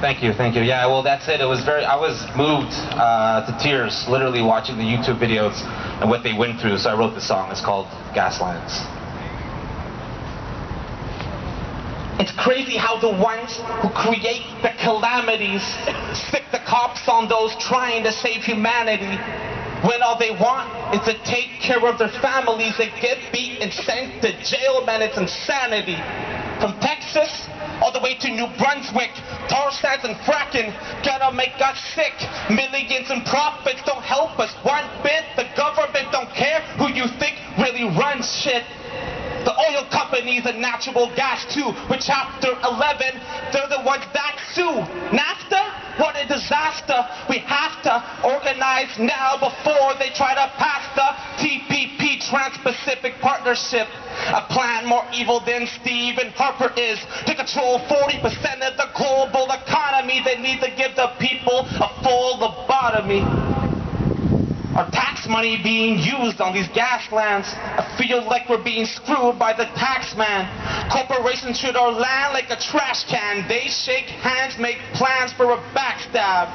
Thank you, thank you. Yeah, well, that's it. It was I was moved to tears, literally watching the YouTube videos and what they went through, so I wrote the song. It's called Gaslands. It's crazy how the ones who create the calamities stick the cops on those trying to save humanity, when all they want is to take care of their families. They get beat and sent to jail, man, it's insanity. From Texas all the way to New Brunswick, tar sands and fracking gonna make us sick. Millions in profits don't help us one bit. The government don't care who you think really runs shit. The oil companies and natural gas too, with Chapter 11, they're the ones that sue. NAFTA? What a disaster. We have to organize now before they try to pass the TPP, Trans-Pacific Partnership. A plan more evil than Steve and Harper is, to control 40% of the global economy. They need to give the people a full lobotomy. Our tax money being used on these gas lands. I feel like we're being screwed by the tax man. Corporations treat our land like a trash can. They shake hands, make plans for a backstab.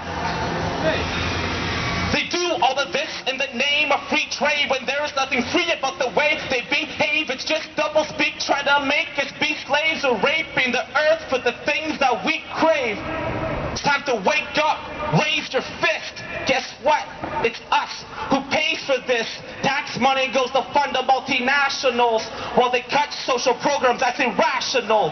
They do all of this in the name of free trade, when there is nothing free about the way they behave. It's just doublespeak, trying to make us be slaves, or raping the earth for the things that we crave. It's time to wake up, raise your fist. Guess what? It's us who pays for this. Tax money goes to fund the multinationals, while they cut social programs. That's irrational.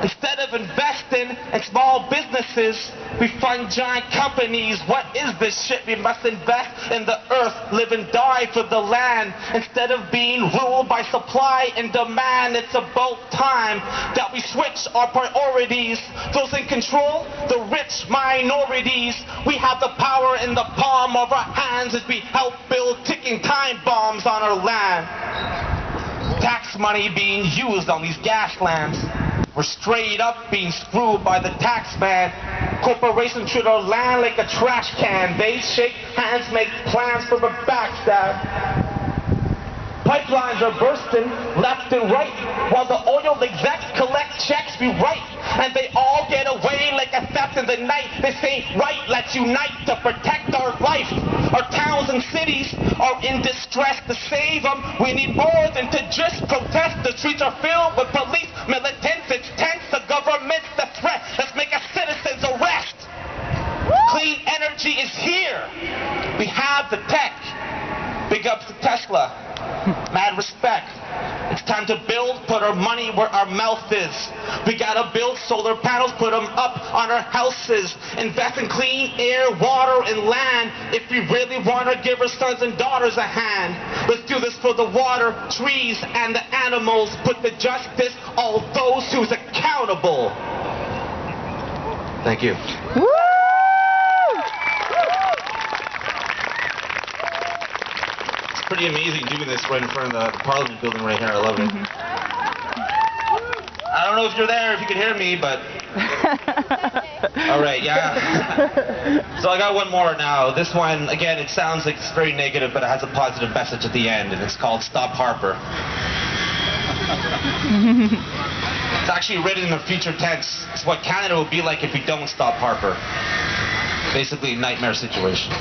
Instead of investing in small businesses, we fund giant companies. What is this shit? We must invest in the earth, live and die for the land. Instead of being ruled by supply and demand, it's about time that we switch our priorities. Those in control, the rich minorities. We have the power in the palm of our hands as we help build ticking time bombs on our land. Tax money being used on these gas lands. We're straight up being screwed by the tax man. Corporations treat our land like a trash can. They shake hands, make plans for a backstab. Pipelines are bursting left and right, while the oil execs collect checks we write. And they all get away like a theft in the night. This ain't right, let's unite to protect our life. Our towns and cities are in distress. To save them, we need more than to just protest. The streets are filled with police, militants, it's tense. The government's the threat, let's make a citizen's arrest. Clean energy is here. We have the tech. Big ups to Tesla. Mad respect. It's time to build, put our money where our mouth is. We gotta build solar panels, put them up on our houses. Invest in clean air, water, and land. If we really wanna give our sons and daughters a hand. Let's do this for the water, trees, and the animals. Put the justice, all those who's accountable. Thank you. Woo! Pretty amazing doing this right in front of the Parliament building right here. I love it. I don't know if you're there, if you can hear me, but... All right, yeah. So I got one more now. This one, again, it sounds like it's very negative, but it has a positive message at the end, and it's called Stop Harper. It's actually written in the future tense. It's what Canada would be like if we don't stop Harper. Basically, nightmare situation.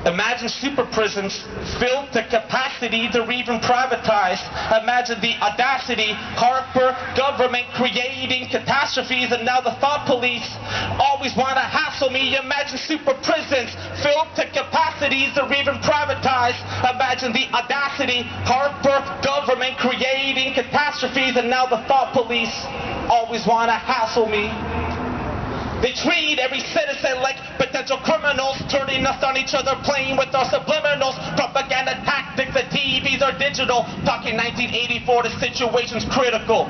Imagine super prisons filled to capacity, they're even privatized. Imagine the audacity, Harper government creating catastrophes, and now the thought police always want to hassle me. Imagine super prisons filled to capacities, they're even privatized. Imagine the audacity, Harper government creating catastrophes, and now the thought police always want to hassle me. They treat every citizen like potential criminals, turning us on each other, playing with our subliminals. Propaganda tactics, the TVs are digital. Talking 1984, the situation's critical.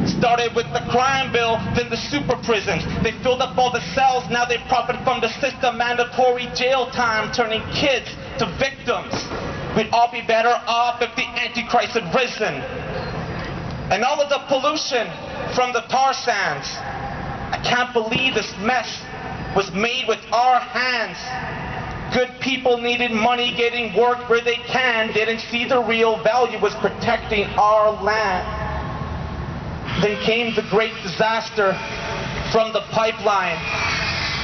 Started with the crime bill, then the super prisons. They filled up all the cells, now they profit from the system. Mandatory jail time, turning kids to victims. We'd all be better off if the Antichrist had risen. And all of the pollution from the tar sands. I can't believe this mess was made with our hands. Good people needed money, getting work where they can, didn't see the real value was protecting our land. Then came the great disaster from the pipeline.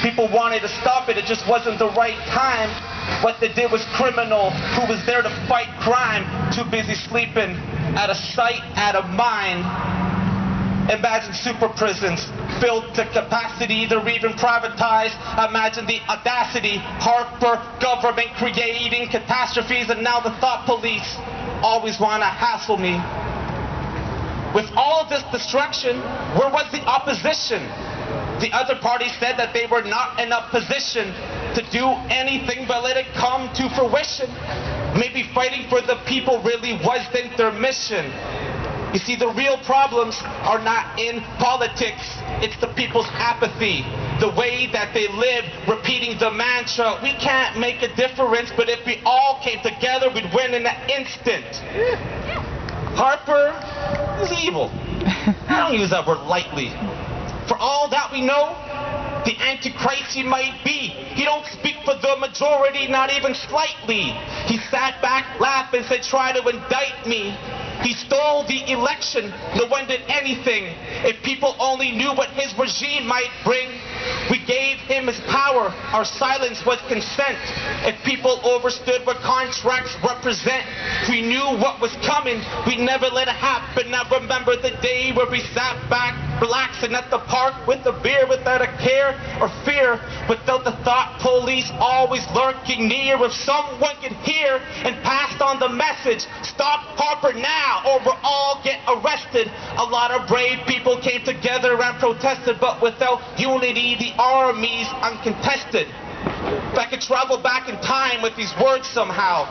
People wanted to stop it, it just wasn't the right time. What they did was criminal. Who was there to fight crime? Too busy sleeping, out of sight, out of mind. Imagine super prisons filled to capacity, either even privatized. Imagine the audacity, Harper government creating catastrophes, and now the thought police always want to hassle me. With all of this destruction, where was the opposition? The other party said that they were not in a position to do anything but let it come to fruition. Maybe fighting for the people really wasn't their mission. You see, the real problems are not in politics, it's the people's apathy, the way that they live, repeating the mantra, we can't make a difference, but if we all came together, we'd win in an instant. Harper is evil. I don't use that word lightly. For all that we know, the Antichrist he might be. He don't speak for the majority, not even slightly. He sat back, laughed, and said, try to indict me. He stole the election, no one did anything. If people only knew what his regime might bring, we gave him his power, our silence was consent. If people understood what contracts represent, we knew what was coming, we never let it happen. I remember the day where we sat back, relaxing at the park with a beer without a care or fear, without the thought police always lurking near. If someone could hear and passed on the message, stop Harper now or we'll all get arrested. A lot of brave people came together and protested, but without unity the army's uncontested. If I could travel back in time with these words somehow,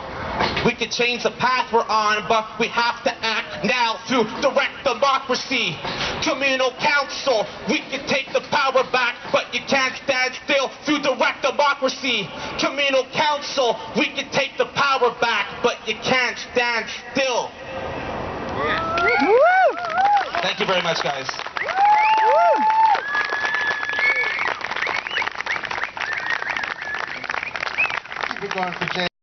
we could change the path we're on, but we have to act now through direct democracy. Communal council, we can take the power back, but you can't stand still through direct democracy. Communal council, we can take the power back, but you can't stand still. Thank you very much, guys. We're going for James.